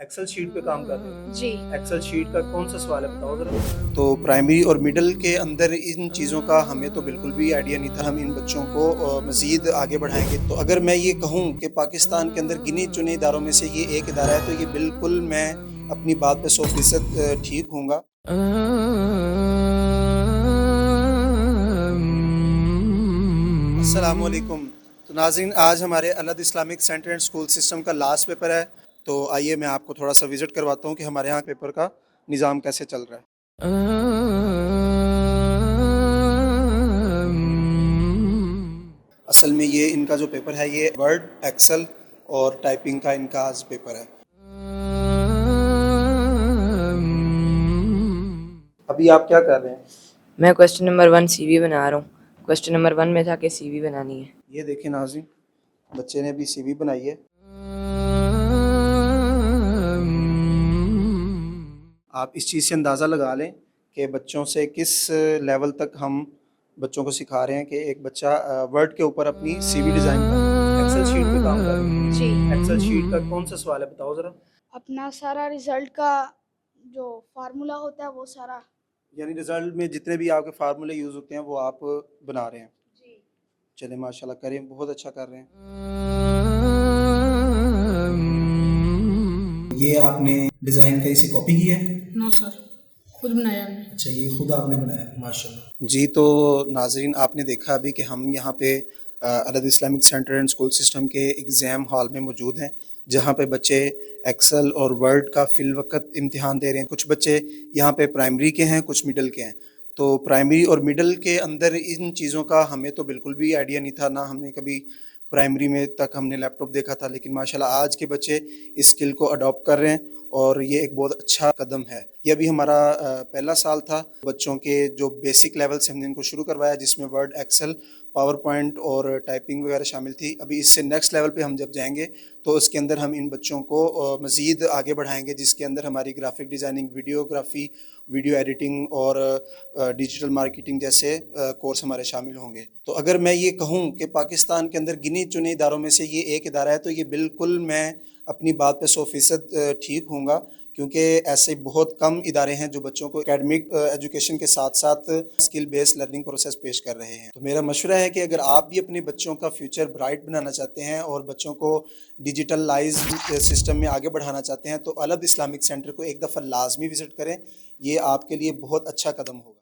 Excel sheet پہ کام کر رہے ہیں؟ جی ایکسل شیٹ کا کون سا سوال ہے بتاؤ ذرا۔ تو پرائمری اور مڈل کے اندر ان چیزوں کا ہمیں تو بالکل بھی آئیڈیا نہیں تھا، ہم ان بچوں کو مزید آگے بڑھائیں گے۔ تو اگر میں یہ کہوں کہ پاکستان کے اندر گنے چنے اداروں میں سے یہ ایک ادارہ ہے، تو یہ بالکل میں اپنی بات پہ 100% ٹھیک ہوں گا۔ السلام علیکم۔ تو ناظرین، آج ہمارے Al Huda Islamic centre and school system کا لاسٹ پیپر ہے، تو آئیے میں آپ کو تھوڑا سا وزٹ کرواتا ہوں کہ ہمارے یہاں پیپر کا نظام کیسے چل رہا ہے۔ اصل میں یہ ان کا جو پیپر ہے یہ ورڈ، ایکسل اور ٹائپنگ کا ان کا آج پیپر ہے۔ ابھی آپ کیا کر رہے ہیں؟ میں کوشچن نمبر 1 سی وی بنا رہا ہوں۔ کوشچن نمبر 1 میں جا کے سی وی بنانی ہے۔ یہ دیکھیں ناظرین، بچے نے ابھی سی وی بنائی ہے۔ آپ اس چیز سے اندازہ لگا لیں کہ بچوں سے کس لیول تک ہم بچوں کو سکھا رہے ہیں کہ ایک بچہ ورڈ کے اوپر اپنی سی وی ڈیزائن کر رہا ہے، ایکسل شیٹ پہ کام کر رہا ہے۔ جی ایکسل شیٹ کا کون سا سوال ہے بتاؤ ذرا۔ اپنا سارا رزلٹ کا جو فارمولا ہوتا ہے وہ سارا یعنی رزلٹ میں جتنے بھی آپ کے فارمولے یوز ہوتے ہیں وہ آپ بنا رہے ہیں۔ جی چلیں ماشاءاللہ کریں، بہت اچھا کر رہے ہیں۔ یہ آپ نے ڈیزائن کہیں سے کاپی کیا ہے؟ نو سر، خود بنایا ہم نے۔ اچھا، یہ خود آپ نے بنایا ہے، ماشاءاللہ۔ جی تو ناظرین، آپ نے دیکھا ابھی کہ ہم یہاں پہ Al Huda Islamic centre and school system کے ایگزام ہال میں موجود ہیں، جہاں پہ بچے ایکسل اور ورڈ کا فی الوقت امتحان دے رہے ہیں۔ کچھ بچے یہاں پہ پرائمری کے ہیں، کچھ مڈل کے ہیں۔ تو پرائمری اور مڈل کے اندر ان چیزوں کا ہمیں تو بالکل بھی آئیڈیا نہیں تھا، نہ ہم نے کبھی پرائمری میں تک ہم نے لیپ ٹاپ دیکھا تھا، لیکن ماشاءاللہ آج کے بچے اس اسکل کو اڈاپٹ کر رہے ہیں اور یہ ایک بہت اچھا قدم ہے۔ یہ ابھی ہمارا پہلا سال تھا، بچوں کے جو بیسک لیول سے ہم نے ان کو شروع کروایا، جس میں ورڈ، ایکسل، پاور پوائنٹ اور ٹائپنگ وغیرہ شامل تھی۔ ابھی اس سے نیکسٹ لیول پہ ہم جب جائیں گے تو اس کے اندر ہم ان بچوں کو مزید آگے بڑھائیں گے، جس کے اندر ہماری graphic designing, videography, video editing اور ڈیجیٹل مارکیٹنگ جیسے کورس ہمارے شامل ہوں گے۔ تو اگر میں یہ کہوں کہ پاکستان کے اندر گنے چنے اداروں میں سے یہ ایک ادارہ ہے، تو یہ بالکل میں اپنی بات پہ 100% ٹھیک ہوں گا، کیونکہ ایسے بہت کم ادارے ہیں جو بچوں کو اکیڈمک ایجوکیشن کے ساتھ ساتھ اسکل بیس لرننگ پروسیس پیش کر رہے ہیں۔ تو میرا مشورہ ہے کہ اگر آپ بھی اپنے بچوں کا فیوچر برائٹ بنانا چاہتے ہیں اور بچوں کو ڈیجیٹلائز سسٹم میں آگے بڑھانا چاہتے ہیں، تو الہد اسلامک سینٹر کو ایک دفعہ لازمی وزٹ کریں، یہ آپ کے لیے بہت اچھا قدم ہوگا۔